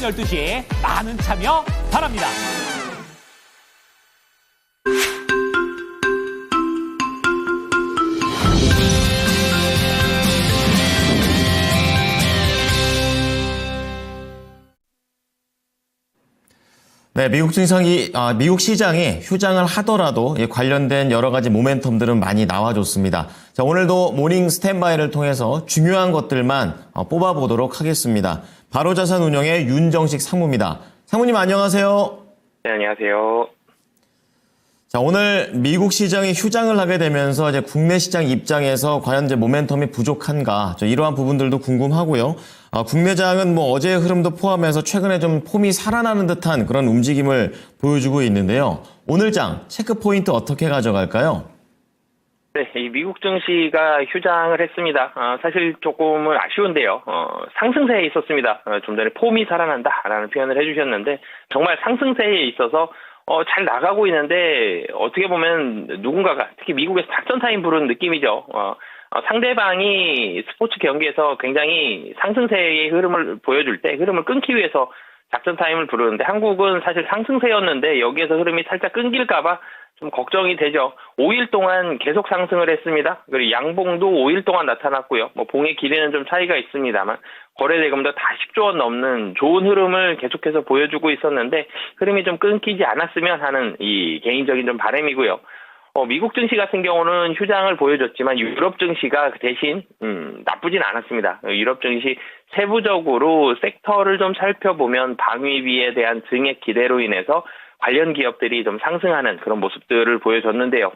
12시 많은 참여 바랍니다. 네, 미국 시장이 휴장을 하더라도 관련된 여러 가지 모멘텀들은 많이 나와줬습니다. 자, 오늘도 모닝 스탠바이를 통해서 중요한 것들만 뽑아보도록 하겠습니다. 바로자산운용의 윤정식 상무입니다. 상무님 안녕하세요. 네, 안녕하세요. 자, 오늘 미국 시장이 휴장을 하게 되면서 이제 국내 시장 입장에서 과연 이제 모멘텀이 부족한가, 이러한 부분들도 궁금하고요. 국내장은 뭐 어제의 흐름도 포함해서 최근에 좀 폼이 살아나는 듯한 그런 움직임을 보여주고 있는데요. 오늘 장 체크 포인트 어떻게 가져갈까요? 네, 이 미국 증시가 휴장을 했습니다. 사실 조금은 아쉬운데요. 상승세에 있었습니다. 좀 전에 폼이 살아난다라는 표현을 해주셨는데 정말 상승세에 있어서 잘 나가고 있는데 어떻게 보면 누군가가 특히 미국에서 작전 타임 부른 느낌이죠. 상대방이 스포츠 경기에서 굉장히 상승세의 흐름을 보여줄 때 흐름을 끊기 위해서 작전 타임을 부르는데 한국은 사실 상승세였는데 여기에서 흐름이 살짝 끊길까봐 좀 걱정이 되죠. 5일 동안 계속 상승을 했습니다. 그리고 양봉도 5일 동안 나타났고요. 뭐 봉의 길이는 좀 차이가 있습니다만 거래대금도 다 10조 원 넘는 좋은 흐름을 계속해서 보여주고 있었는데 흐름이 좀 끊기지 않았으면 하는 이 개인적인 좀 바람이고요. 미국 증시 같은 경우는 휴장을 보여줬지만 유럽 증시가 대신 나쁘진 않았습니다. 유럽 증시 세부적으로 섹터를 좀 살펴보면 방위비에 대한 증액 기대로 인해서 관련 기업들이 좀 상승하는 그런 모습들을 보여줬는데요.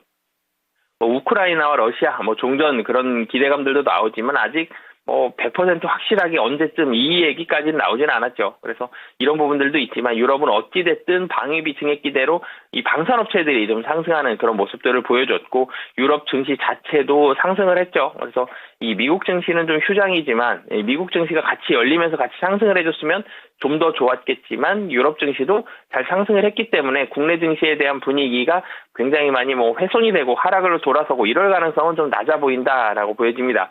우크라이나와 러시아, 종전 그런 기대감들도 나오지만 아직 100% 확실하게 언제쯤 이 얘기까지는 나오진 않았죠. 그래서 이런 부분들도 있지만 유럽은 어찌됐든 방위비 증액 기대로 이 방산업체들이 좀 상승하는 그런 모습들을 보여줬고 유럽 증시 자체도 상승을 했죠. 그래서 이 미국 증시는 좀 휴장이지만 미국 증시가 같이 열리면서 같이 상승을 해줬으면 좀 더 좋았겠지만 유럽 증시도 잘 상승을 했기 때문에 국내 증시에 대한 분위기가 굉장히 많이 훼손이 되고 하락으로 돌아서고 이럴 가능성은 좀 낮아 보인다라고 보여집니다.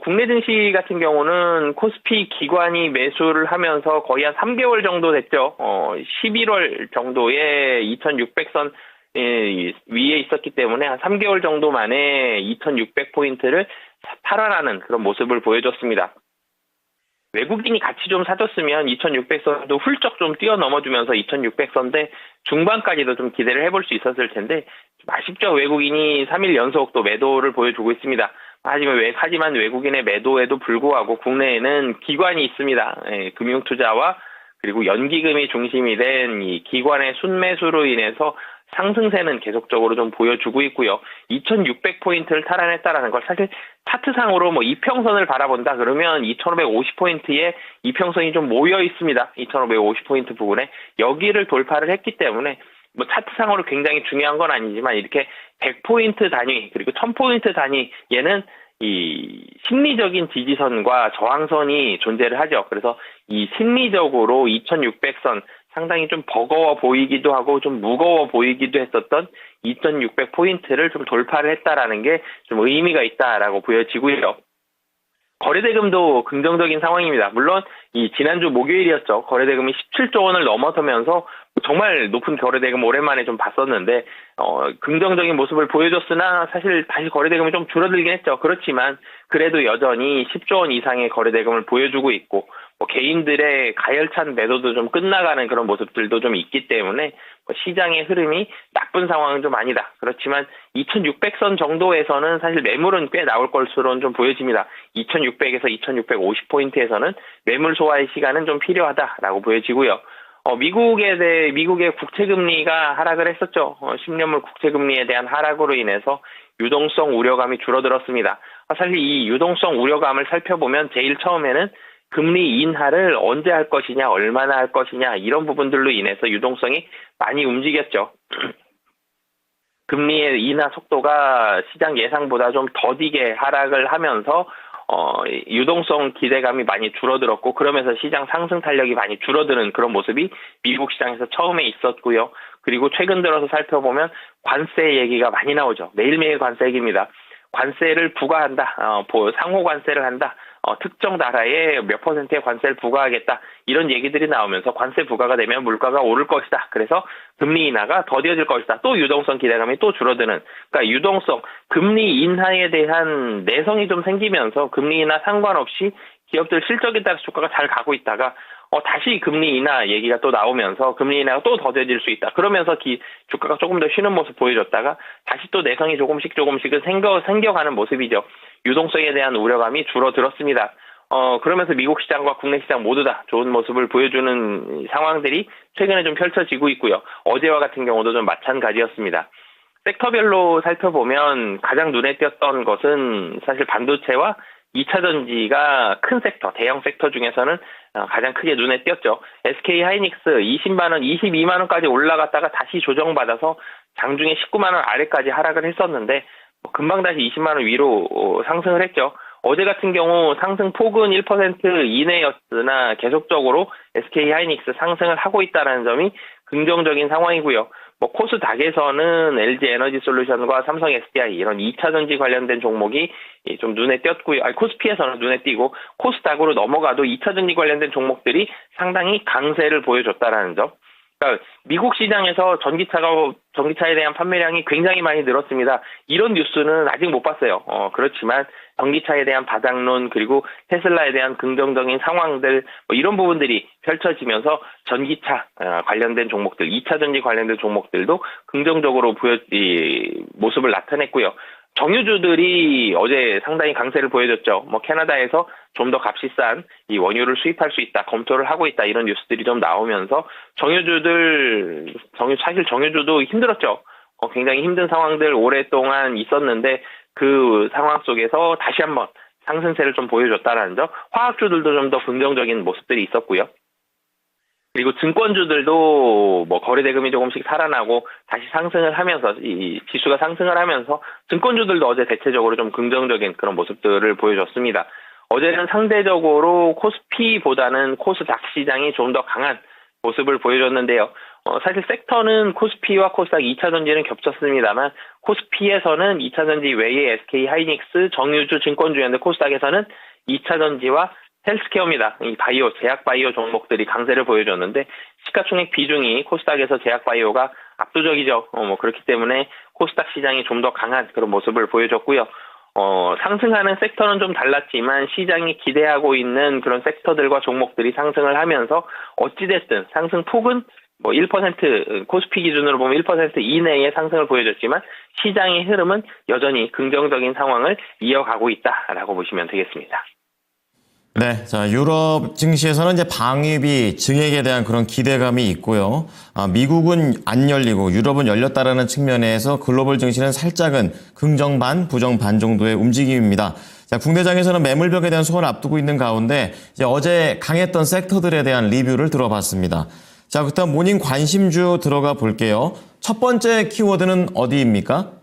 국내 증시 같은 경우는 코스피 기관이 매수를 하면서 거의 한 3개월 정도 됐죠. 11월 정도에 2600선 위에 있었기 때문에 한 3개월 정도 만에 2600포인트를 탈환하는 그런 모습을 보여줬습니다. 외국인이 같이 좀 사줬으면 2600선도 훌쩍 좀 뛰어넘어주면서 2600선대 중반까지도 좀 기대를 해볼 수 있었을 텐데 좀 아쉽죠. 외국인이 3일 연속 또 매도를 보여주고 있습니다. 하지만 외국인의 매도에도 불구하고 국내에는 기관이 있습니다. 금융투자와 그리고 연기금이 중심이 된 이 기관의 순매수로 인해서 상승세는 계속적으로 좀 보여주고 있고요. 2600포인트를 탈환했다라는 걸 사실 차트상으로 이평선을 바라본다 그러면 2550포인트에 이평선이 좀 모여 있습니다. 2550포인트 부분에 여기를 돌파를 했기 때문에 차트상으로 굉장히 중요한 건 아니지만 이렇게 100포인트 단위 그리고 1000포인트 단위에는 이 심리적인 지지선과 저항선이 존재를 하죠. 그래서 이 심리적으로 2600선 상당히 좀 버거워 보이기도 하고 좀 무거워 보이기도 했었던 2600포인트를 좀 돌파를 했다라는 게 좀 의미가 있다라고 보여지고요. 거래대금도 긍정적인 상황입니다. 물론 이 지난주 목요일이었죠. 거래대금이 17조 원을 넘어서면서 정말 높은 거래대금 오랜만에 좀 봤었는데 긍정적인 모습을 보여줬으나 사실 다시 거래대금이 좀 줄어들긴 했죠. 그렇지만 그래도 여전히 10조 원 이상의 거래대금을 보여주고 있고 개인들의 가열찬 매도도 좀 끝나가는 그런 모습들도 좀 있기 때문에 시장의 흐름이 나쁜 상황은 좀 아니다. 그렇지만 2600선 정도에서는 사실 매물은 꽤 나올 것으로는 좀 보여집니다. 2600에서 2650포인트에서는 매물 소화의 시간은 좀 필요하다라고 보여지고요. 미국의 국채금리가 하락을 했었죠. 10년물 국채금리에 대한 하락으로 인해서 유동성 우려감이 줄어들었습니다. 사실 이 유동성 우려감을 살펴보면 제일 처음에는 금리 인하를 언제 할 것이냐, 얼마나 할 것이냐 이런 부분들로 인해서 유동성이 많이 움직였죠. 금리의 인하 속도가 시장 예상보다 좀 더디게 하락을 하면서 유동성 기대감이 많이 줄어들었고 그러면서 시장 상승 탄력이 많이 줄어드는 그런 모습이 미국 시장에서 처음에 있었고요. 그리고 최근 들어서 살펴보면 관세 얘기가 많이 나오죠. 매일매일 관세 얘기입니다. 관세를 부과한다, 상호 관세를 한다, 특정 나라에 몇 퍼센트의 관세를 부과하겠다 이런 얘기들이 나오면서 관세 부과가 되면 물가가 오를 것이다. 그래서 금리 인하가 더뎌질 것이다. 또 유동성 기대감이 또 줄어드는, 그러니까 유동성, 금리 인하에 대한 내성이 좀 생기면서 금리 인하 상관없이 기업들 실적에 따라서 주가가 잘 가고 있다가 다시 금리 인하 얘기가 또 나오면서 금리 인하가 또 더뎌질 수 있다. 그러면서 주가가 조금 더 쉬는 모습 보여줬다가 다시 또 내성이 조금씩은 생겨가는 모습이죠. 유동성에 대한 우려감이 줄어들었습니다. 그러면서 미국 시장과 국내 시장 모두 다 좋은 모습을 보여주는 상황들이 최근에 좀 펼쳐지고 있고요. 어제와 같은 경우도 좀 마찬가지였습니다. 섹터별로 살펴보면 가장 눈에 띄었던 것은 사실 반도체와 2차 전지가 큰 섹터, 대형 섹터 중에서는 가장 크게 눈에 띄었죠. SK 하이닉스 20만 원, 22만 원까지 올라갔다가 다시 조정받아서 장중에 19만 원 아래까지 하락을 했었는데 금방 다시 20만 원 위로 상승을 했죠. 어제 같은 경우 상승 폭은 1% 이내였으나 계속적으로 SK 하이닉스 상승을 하고 있다는 점이 긍정적인 상황이고요. 코스닥에서는 LG 에너지 솔루션과 삼성 SDI 이런 2차 전지 관련된 종목이 좀 눈에 띄었고요. 코스피에서는 눈에 띄고 코스닥으로 넘어가도 2차 전지 관련된 종목들이 상당히 강세를 보여줬다라는 점. 그러니까 미국 시장에서 전기차에 대한 판매량이 굉장히 많이 늘었습니다. 이런 뉴스는 아직 못 봤어요. 그렇지만 전기차에 대한 바닥론 그리고 테슬라에 대한 긍정적인 상황들 이런 부분들이 펼쳐지면서 전기차 관련된 종목들, 2차 전지 관련된 종목들도 긍정적으로 모습을 나타냈고요. 정유주들이 어제 상당히 강세를 보여줬죠. 캐나다에서 좀 더 값이 싼 이 원유를 수입할 수 있다, 검토를 하고 있다 이런 뉴스들이 좀 나오면서 사실 정유주도 힘들었죠. 굉장히 힘든 상황들 오랫동안 있었는데 그 상황 속에서 다시 한번 상승세를 좀 보여줬다라는 점, 화학주들도 좀 더 긍정적인 모습들이 있었고요. 그리고 증권주들도 거래대금이 조금씩 살아나고 다시 상승을 하면서 이 지수가 상승을 하면서 증권주들도 어제 대체적으로 좀 긍정적인 그런 모습들을 보여줬습니다. 어제는 상대적으로 코스피보다는 코스닥 시장이 좀 더 강한 모습을 보여줬는데요. 사실 섹터는 코스피와 코스닥 2차 전지는 겹쳤습니다만 코스피에서는 2차 전지 외에 SK 하이닉스, 정유주, 증권주였는데 코스닥에서는 2차 전지와 헬스케어입니다. 이 바이오, 제약바이오 종목들이 강세를 보여줬는데 시가총액 비중이 코스닥에서 제약바이오가 압도적이죠. 그렇기 때문에 코스닥 시장이 좀 더 강한 그런 모습을 보여줬고요. 상승하는 섹터는 좀 달랐지만 시장이 기대하고 있는 그런 섹터들과 종목들이 상승을 하면서 어찌됐든 상승 폭은 1% 코스피 기준으로 보면 1% 이내의 상승을 보여줬지만 시장의 흐름은 여전히 긍정적인 상황을 이어가고 있다라고 보시면 되겠습니다. 네, 자, 유럽 증시에서는 이제 방위비 증액에 대한 그런 기대감이 있고요. 미국은 안 열리고 유럽은 열렸다라는 측면에서 글로벌 증시는 살짝은 긍정 반, 부정 반 정도의 움직임입니다. 자, 국내장에서는 매물벽에 대한 소원을 앞두고 있는 가운데 이제 어제 강했던 섹터들에 대한 리뷰를 들어봤습니다. 자, 그렇다면 모닝 관심주 들어가 볼게요. 첫 번째 키워드는 어디입니까?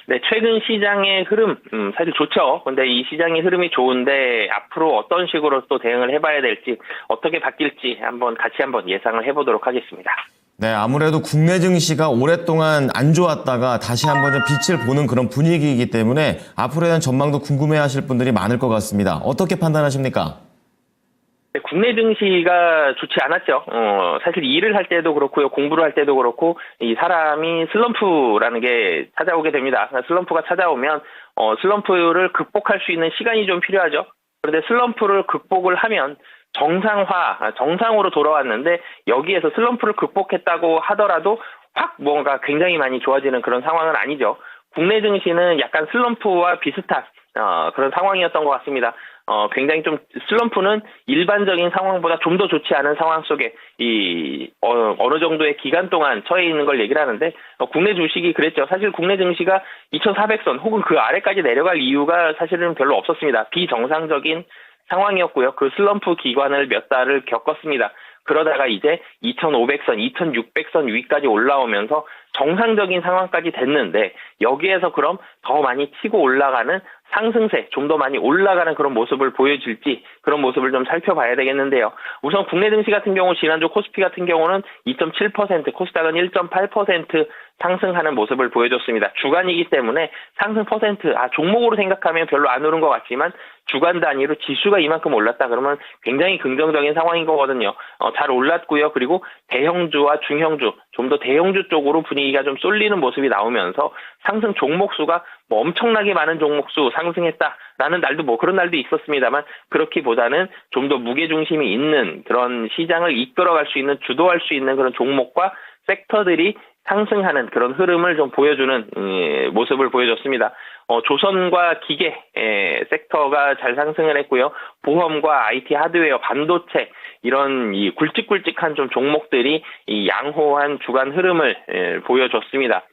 네, 최근 시장의 흐름, 사실 좋죠. 근데 이 시장의 흐름이 좋은데 앞으로 어떤 식으로 또 대응을 해봐야 될지, 어떻게 바뀔지 같이 한번 예상을 해보도록 하겠습니다. 네, 아무래도 국내 증시가 오랫동안 안 좋았다가 다시 한번 좀 빛을 보는 그런 분위기이기 때문에 앞으로에 대한 전망도 궁금해 하실 분들이 많을 것 같습니다. 어떻게 판단하십니까? 국내 증시가 좋지 않았죠. 사실 일을 할 때도 그렇고요, 공부를 할 때도 그렇고, 이 사람이 슬럼프라는 게 찾아오게 됩니다. 슬럼프가 찾아오면, 슬럼프를 극복할 수 있는 시간이 좀 필요하죠. 그런데 슬럼프를 극복을 하면 정상으로 돌아왔는데, 여기에서 슬럼프를 극복했다고 하더라도 확 뭔가 굉장히 많이 좋아지는 그런 상황은 아니죠. 국내 증시는 약간 슬럼프와 비슷한, 그런 상황이었던 것 같습니다. 굉장히 좀 슬럼프는 일반적인 상황보다 좀 더 좋지 않은 상황 속에 어느 정도의 기간 동안 처해 있는 걸 얘기를 하는데 국내 주식이 그랬죠. 사실 국내 증시가 2,400선 혹은 그 아래까지 내려갈 이유가 사실은 별로 없었습니다. 비정상적인 상황이었고요. 그 슬럼프 기간을 몇 달을 겪었습니다. 그러다가 이제 2,500선, 2,600선 위까지 올라오면서 정상적인 상황까지 됐는데 여기에서 그럼 더 많이 치고 올라가는 상승세, 좀 더 많이 올라가는 그런 모습을 보여줄지 그런 모습을 좀 살펴봐야 되겠는데요. 우선 국내 증시 같은 경우 지난주 코스피 같은 경우는 2.7%, 코스닥은 1.8% 상승하는 모습을 보여줬습니다. 주간이기 때문에 상승 퍼센트, 종목으로 생각하면 별로 안 오른 것 같지만 주간 단위로 지수가 이만큼 올랐다 그러면 굉장히 긍정적인 상황인 거거든요. 잘 올랐고요. 그리고 대형주와 중형주, 좀 더 대형주 쪽으로 분위기가 좀 쏠리는 모습이 나오면서 상승 종목 수가 뭐 엄청나게 많은 종목 수 상승했다라는 날도 뭐 그런 날도 있었습니다만 그렇기보다는 좀 더 무게중심이 있는 그런 시장을 이끌어갈 수 있는 주도할 수 있는 그런 종목과 섹터들이 상승하는 그런 흐름을 좀 보여주는 모습을 보여줬습니다. 조선과 기계 섹터가 잘 상승을 했고요. 보험과 IT 하드웨어, 반도체 이런 이 굵직굵직한 좀 종목들이 이 양호한 주간 흐름을 보여줬습니다.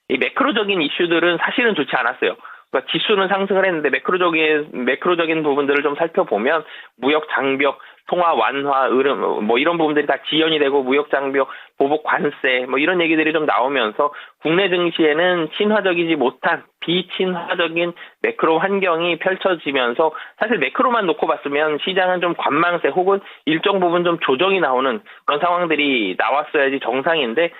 이 매크로적인 이슈들은 사실은 좋지 않았어요. 그러니까 지수는 상승을 했는데 매크로적인 부분들을 좀 살펴보면 무역 장벽, 통화 완화, 으름 뭐 이런 부분들이 다 지연이 되고 무역 장벽, 보복 관세 뭐 이런 얘기들이 좀 나오면서 국내 증시에는 친화적이지 못한 비친화적인 매크로 환경이 펼쳐지면서 사실 매크로만 놓고 봤으면 시장은 좀 관망세 혹은 일정 부분 좀 조정이 나오는 그런 상황들이 나왔어야지 정상인데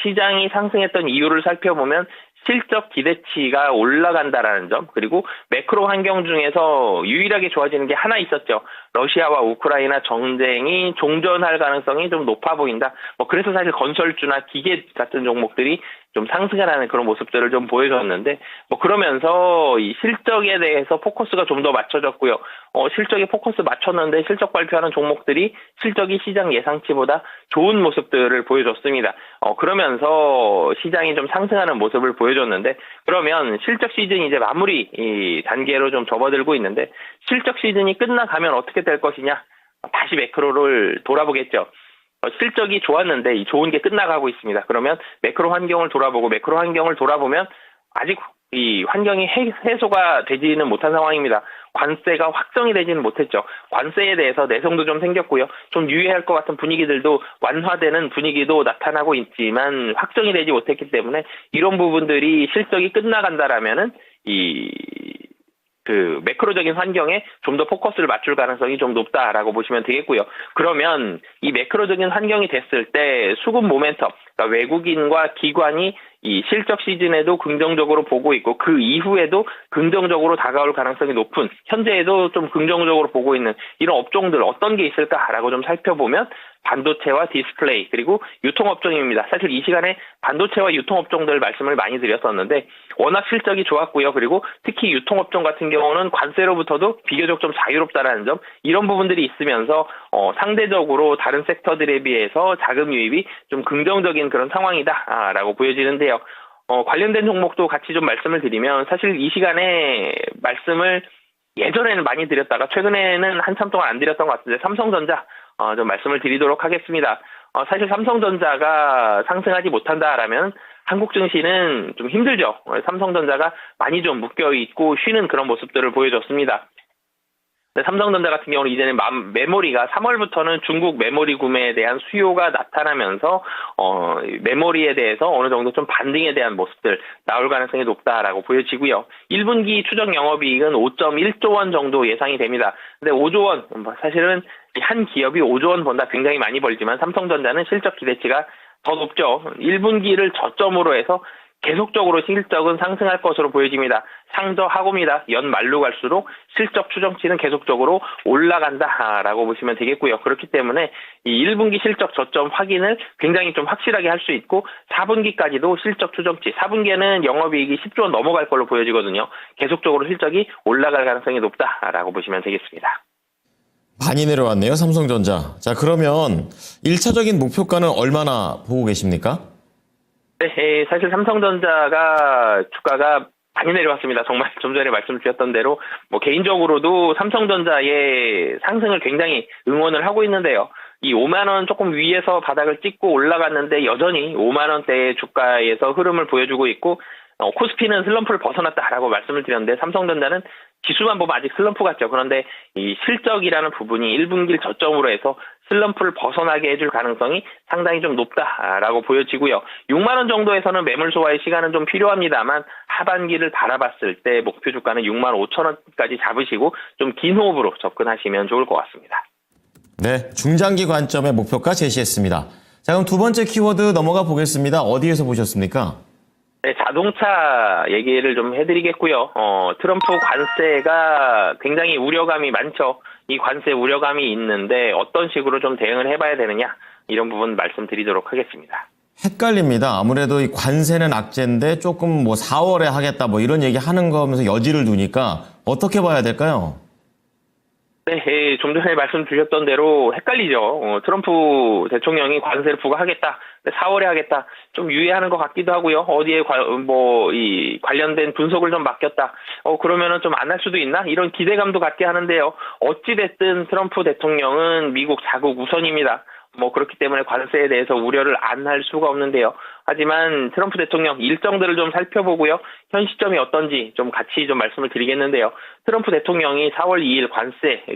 시장이 상승했던 이유를 살펴보면 실적 기대치가 올라간다라는 점, 그리고 매크로 환경 중에서 유일하게 좋아지는 게 하나 있었죠. 러시아와 우크라이나 전쟁이 종전할 가능성이 좀 높아 보인다. 뭐 그래서 사실 건설주나 기계 같은 종목들이 좀 상승하는 그런 모습들을 좀 보여줬는데, 뭐 그러면서 이 실적에 대해서 포커스가 좀 더 맞춰졌고요. 실적에 포커스 맞췄는데 실적 발표하는 종목들이 실적이 시장 예상치보다 좋은 모습들을 보여줬습니다. 그러면서 시장이 좀 상승하는 모습을 보여줬는데, 그러면 실적 시즌이 이제 마무리 이 단계로 좀 접어들고 있는데, 실적 시즌이 끝나가면 어떻게 될 것이냐? 다시 매크로를 돌아보겠죠. 실적이 좋았는데 이 좋은 게 끝나가고 있습니다. 그러면 매크로 환경을 돌아보면 아직 이 환경이 해소가 되지는 못한 상황입니다. 관세가 확정이 되지는 못했죠. 관세에 대해서 내성도 좀 생겼고요. 좀 유예할 것 같은 분위기들도 완화되는 분위기도 나타나고 있지만 확정이 되지 못했기 때문에 이런 부분들이 실적이 끝나간다라면은 그 매크로적인 환경에 좀 더 포커스를 맞출 가능성이 좀 높다라고 보시면 되겠고요. 그러면 이 매크로적인 환경이 됐을 때 수급 모멘텀, 그러니까 외국인과 기관이 이 실적 시즌에도 긍정적으로 보고 있고 그 이후에도 긍정적으로 다가올 가능성이 높은, 현재에도 좀 긍정적으로 보고 있는 이런 업종들 어떤 게 있을까라고 좀 살펴보면 반도체와 디스플레이 그리고 유통업종입니다. 사실 이 시간에 반도체와 유통업종들 말씀을 많이 드렸었는데 워낙 실적이 좋았고요. 그리고 특히 유통업종 같은 경우는 관세로부터도 비교적 좀 자유롭다라는 점, 이런 부분들이 있으면서 상대적으로 다른 섹터들에 비해서 자금 유입이 좀 긍정적인 그런 상황이다라고 보여지는데요. 관련된 종목도 같이 좀 말씀을 드리면, 사실 이 시간에 말씀을 예전에는 많이 드렸다가 최근에는 한참 동안 안 드렸던 것 같은데 삼성전자 좀 말씀을 드리도록 하겠습니다. 사실 삼성전자가 상승하지 못한다라면 한국 증시는 좀 힘들죠. 삼성전자가 많이 좀 묶여있고 쉬는 그런 모습들을 보여줬습니다. 삼성전자 같은 경우는 이제는 메모리가 3월부터는 중국 메모리 구매에 대한 수요가 나타나면서 메모리에 대해서 어느 정도 좀 반등에 대한 모습들 나올 가능성이 높다라고 보여지고요. 1분기 추정 영업이익은 5.1조 원 정도 예상이 됩니다. 근데 5조 원, 사실은 한 기업이 5조 원 번다 굉장히 많이 벌지만 삼성전자는 실적 기대치가 더 높죠. 1분기를 저점으로 해서 계속적으로 실적은 상승할 것으로 보여집니다. 상저하고입니다. 연말로 갈수록 실적 추정치는 계속적으로 올라간다라고 보시면 되겠고요. 그렇기 때문에 이 1분기 실적 저점 확인을 굉장히 좀 확실하게 할 수 있고 4분기까지도 실적 추정치, 4분기에는 영업이익이 10조 원 넘어갈 걸로 보여지거든요. 계속적으로 실적이 올라갈 가능성이 높다라고 보시면 되겠습니다. 많이 내려왔네요, 삼성전자. 자, 그러면 1차적인 목표가는 얼마나 보고 계십니까? 네, 사실 삼성전자가 주가가 많이 내려왔습니다. 정말 좀 전에 말씀드렸던 대로 뭐 개인적으로도 삼성전자의 상승을 굉장히 응원을 하고 있는데요. 이 5만 원 조금 위에서 바닥을 찍고 올라갔는데 여전히 5만 원대의 주가에서 흐름을 보여주고 있고, 코스피는 슬럼프를 벗어났다라고 말씀을 드렸는데 삼성전자는 지수만 보면 아직 슬럼프 같죠. 그런데 이 실적이라는 부분이 1분기를 저점으로 해서 슬럼프를 벗어나게 해줄 가능성이 상당히 좀 높다라고 보여지고요. 6만 원 정도에서는 매물 소화의 시간은 좀 필요합니다만 하반기를 바라봤을 때 목표 주가는 6만 5천 원까지 잡으시고 좀 긴 호흡으로 접근하시면 좋을 것 같습니다. 네, 중장기 관점의 목표가 제시했습니다. 자, 그럼 두 번째 키워드 넘어가 보겠습니다. 어디에서 보셨습니까? 네, 자동차 얘기를 좀 해드리겠고요. 트럼프 관세가 굉장히 우려감이 많죠. 이 관세 우려감이 있는데 어떤 식으로 좀 대응을 해봐야 되느냐 이런 부분 말씀드리도록 하겠습니다. 헷갈립니다. 아무래도 이 관세는 악재인데 조금 뭐 4월에 하겠다 뭐 이런 얘기 하는 거면서 여지를 두니까 어떻게 봐야 될까요? 네, 좀 전에 말씀 주셨던 대로 헷갈리죠. 트럼프 대통령이 관세를 부과하겠다, 4월에 하겠다, 좀 유예하는 것 같기도 하고요. 어디에 이 관련된 분석을 좀 맡겼다. 그러면은 좀 안 할 수도 있나? 이런 기대감도 갖게 하는데요. 어찌됐든 트럼프 대통령은 미국 자국 우선입니다. 그렇기 때문에 관세에 대해서 우려를 안 할 수가 없는데요. 하지만 트럼프 대통령 일정들을 좀 살펴보고요. 현 시점이 어떤지 좀 같이 좀 말씀을 드리겠는데요. 트럼프 대통령이 4월 2일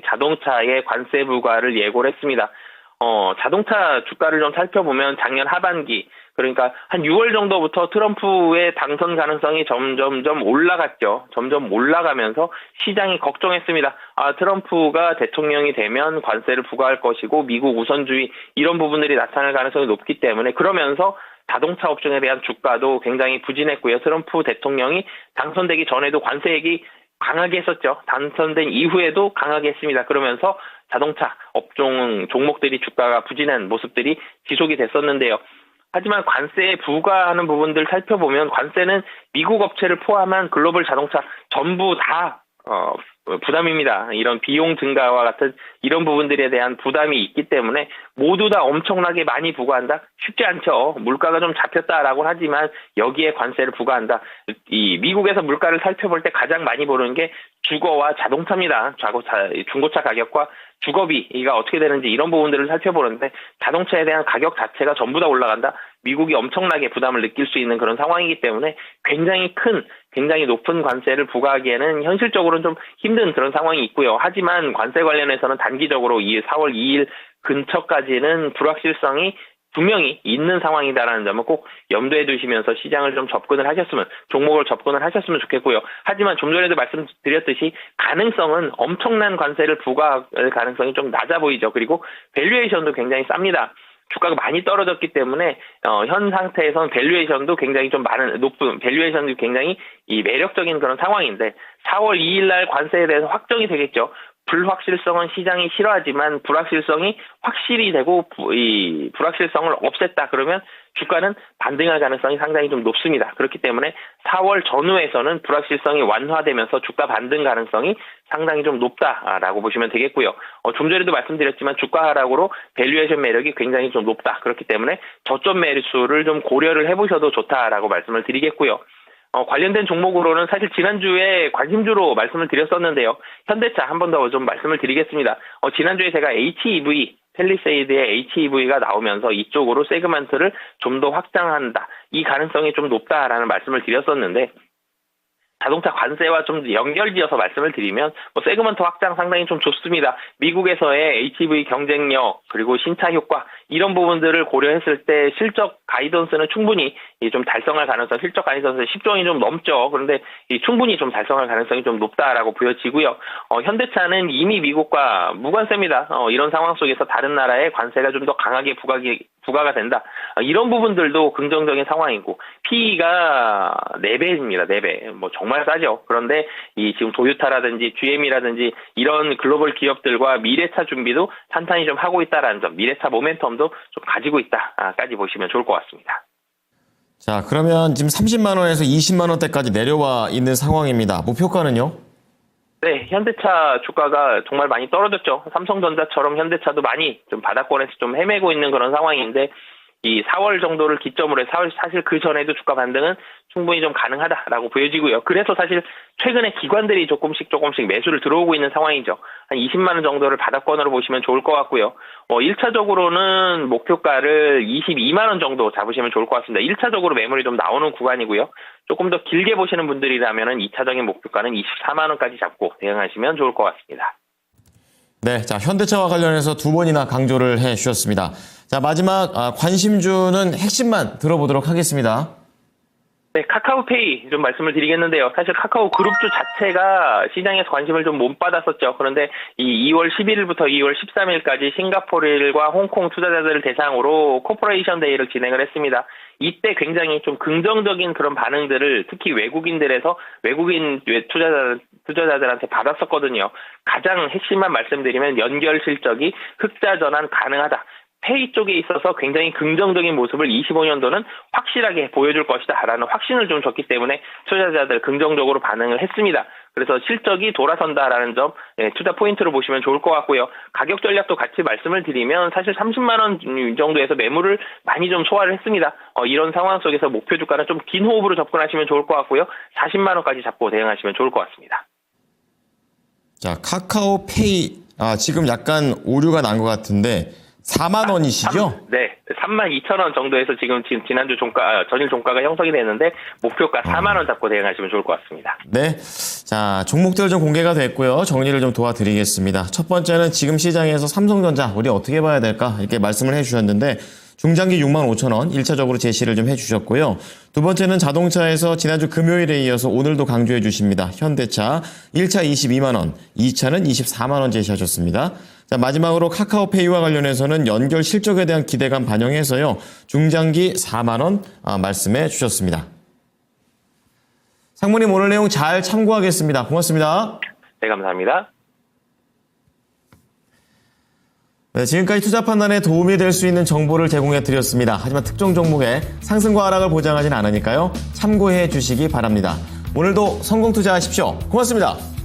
자동차의 관세 부과를 예고를 했습니다. 자동차 주가를 좀 살펴보면 작년 하반기, 그러니까 한 6월 정도부터 트럼프의 당선 가능성이 점점 올라갔죠. 점점 올라가면서 시장이 걱정했습니다. 트럼프가 대통령이 되면 관세를 부과할 것이고 미국 우선주의 이런 부분들이 나타날 가능성이 높기 때문에 그러면서 자동차 업종에 대한 주가도 굉장히 부진했고요. 트럼프 대통령이 당선되기 전에도 관세액이 강하게 했었죠. 당선된 이후에도 강하게 했습니다. 그러면서 자동차 업종 종목들이 주가가 부진한 모습들이 지속이 됐었는데요. 하지만 관세에 부과하는 부분들 살펴보면 관세는 미국 업체를 포함한 글로벌 자동차 전부 다 부담입니다. 이런 비용 증가와 같은 이런 부분들에 대한 부담이 있기 때문에 모두 다 엄청나게 많이 부과한다? 쉽지 않죠. 물가가 좀 잡혔다라고는 하지만 여기에 관세를 부과한다. 이 미국에서 물가를 살펴볼 때 가장 많이 보는 게 주거와 자동차입니다. 중고차 가격과 주거비가 어떻게 되는지 이런 부분들을 살펴보는데 자동차에 대한 가격 자체가 전부 다 올라간다. 미국이 엄청나게 부담을 느낄 수 있는 그런 상황이기 때문에 굉장히 높은 관세를 부과하기에는 현실적으로는 좀 힘든 그런 상황이 있고요. 하지만 관세 관련해서는 단기적으로 4월 2일 근처까지는 불확실성이 분명히 있는 상황이다라는 점을 꼭 염두에 두시면서 시장을 좀 종목을 접근을 하셨으면 좋겠고요. 하지만 좀 전에도 말씀드렸듯이 가능성은 엄청난 관세를 부과할 가능성이 좀 낮아 보이죠. 그리고 밸류에이션도 굉장히 쌉니다. 주가가 많이 떨어졌기 때문에 현 상태에서는 밸류에이션도 굉장히 높은 밸류에이션도 굉장히 매력적인 그런 상황인데 4월 2일 날 관세에 대해서 확정이 되겠죠. 불확실성은 시장이 싫어하지만 불확실성이 확실히 되고 이 불확실성을 없앴다 그러면 주가는 반등할 가능성이 상당히 좀 높습니다. 그렇기 때문에 4월 전후에서는 불확실성이 완화되면서 주가 반등 가능성이 상당히 좀 높다라고 보시면 되겠고요. 좀 전에도 말씀드렸지만 주가 하락으로 밸류에이션 매력이 굉장히 좀 높다. 그렇기 때문에 저점 매수를 좀 고려를 해보셔도 좋다라고 말씀을 드리겠고요. 관련된 종목으로는 사실 지난주에 관심주로 말씀을 드렸었는데요. 현대차 한 번 더 좀 말씀을 드리겠습니다. 지난주에 제가 팰리세이드의 HEV가 나오면서 이쪽으로 세그먼트를 좀 더 확장한다. 이 가능성이 좀 높다라는 말씀을 드렸었는데 자동차 관세와 좀 연결지어서 말씀을 드리면 세그먼트 확장 상당히 좀 좋습니다. 미국에서의 HEV 경쟁력 그리고 신차 효과 이런 부분들을 고려했을 때 실적 가이던스는 충분히 좀 달성할 가능성, 실적 가이던스 10조 원이 좀 넘죠. 그런데 충분히 좀 달성할 가능성이 좀 높다라고 보여지고요. 현대차는 이미 미국과 무관세입니다. 이런 상황 속에서 다른 나라의 관세가 좀 더 강하게 부과가 된다. 이런 부분들도 긍정적인 상황이고 PE가 4배입니다. 4배. 정말 싸죠. 그런데 지금 도요타라든지 GM이라든지 이런 글로벌 기업들과 미래차 준비도 탄탄히 좀 하고 있다라는 점, 미래차 모멘텀도 좀 가지고 있다까지 보시면 좋을 것 같습니다. 자, 그러면 지금 30만 원에서 20만 원대까지 내려와 있는 상황입니다. 목표가는요? 네, 현대차 주가가 정말 많이 떨어졌죠. 삼성전자처럼 현대차도 많이 좀 바닥권에서 좀 헤매고 있는 그런 상황인데 이 4월 정도를 기점으로 해서 사실 그 전에도 주가 반등은 충분히 좀 가능하다라고 보여지고요. 그래서 사실 최근에 기관들이 조금씩 매수를 들어오고 있는 상황이죠. 한 20만 원 정도를 바닥권으로 보시면 좋을 것 같고요. 1차적으로는 목표가를 22만 원 정도 잡으시면 좋을 것 같습니다. 1차적으로 매물이 좀 나오는 구간이고요. 조금 더 길게 보시는 분들이라면 2차적인 목표가는 24만 원까지 잡고 대응하시면 좋을 것 같습니다. 네, 자, 현대차와 관련해서 2번이나 강조를 해 주셨습니다. 자, 마지막 관심주는 핵심만 들어보도록 하겠습니다. 네, 카카오페이 좀 말씀을 드리겠는데요. 사실 카카오 그룹주 자체가 시장에서 관심을 좀 못 받았었죠. 그런데 이 2월 11일부터 2월 13일까지 싱가포르와 홍콩 투자자들을 대상으로 코퍼레이션 데이를 진행을 했습니다. 이때 굉장히 좀 긍정적인 그런 반응들을 특히 외국인들에서 외국인 투자자들한테 받았었거든요. 가장 핵심만 말씀드리면 연결 실적이 흑자 전환 가능하다. 페이 쪽에 있어서 굉장히 긍정적인 모습을 25년도는 확실하게 보여줄 것이다라는 확신을 좀 줬기 때문에 투자자들 긍정적으로 반응을 했습니다. 그래서 실적이 돌아선다라는 점 투자 포인트로 보시면 좋을 것 같고요. 가격 전략도 같이 말씀을 드리면 사실 30만 원 정도에서 매물을 많이 좀 소화를 했습니다. 이런 상황 속에서 목표 주가는 좀 긴 호흡으로 접근하시면 좋을 것 같고요. 40만 원까지 잡고 대응하시면 좋을 것 같습니다. 자, 카카오페이 지금 약간 오류가 난 것 같은데 4만 원이시죠? 네, 32,000원 정도에서 지금 지난주 전일 종가가 형성이 됐는데 목표가 4만 원 잡고 대응하시면 좋을 것 같습니다. 네. 자, 종목들 좀 공개가 됐고요. 정리를 좀 도와드리겠습니다. 첫 번째는 지금 시장에서 삼성전자 우리 어떻게 봐야 될까? 이렇게 말씀을 해주셨는데 중장기 65,000원 1차적으로 제시를 좀 해주셨고요. 두 번째는 자동차에서 지난주 금요일에 이어서 오늘도 강조해 주십니다. 현대차 1차 22만 원, 2차는 24만 원 제시하셨습니다. 자, 마지막으로 카카오페이와 관련해서는 연결 실적에 대한 기대감 반영해서요. 중장기 4만 원 말씀해 주셨습니다. 상무님 오늘 내용 잘 참고하겠습니다. 고맙습니다. 네, 감사합니다. 네, 지금까지 투자 판단에 도움이 될 수 있는 정보를 제공해 드렸습니다. 하지만 특정 종목의 상승과 하락을 보장하진 않으니까요. 참고해 주시기 바랍니다. 오늘도 성공 투자하십시오. 고맙습니다.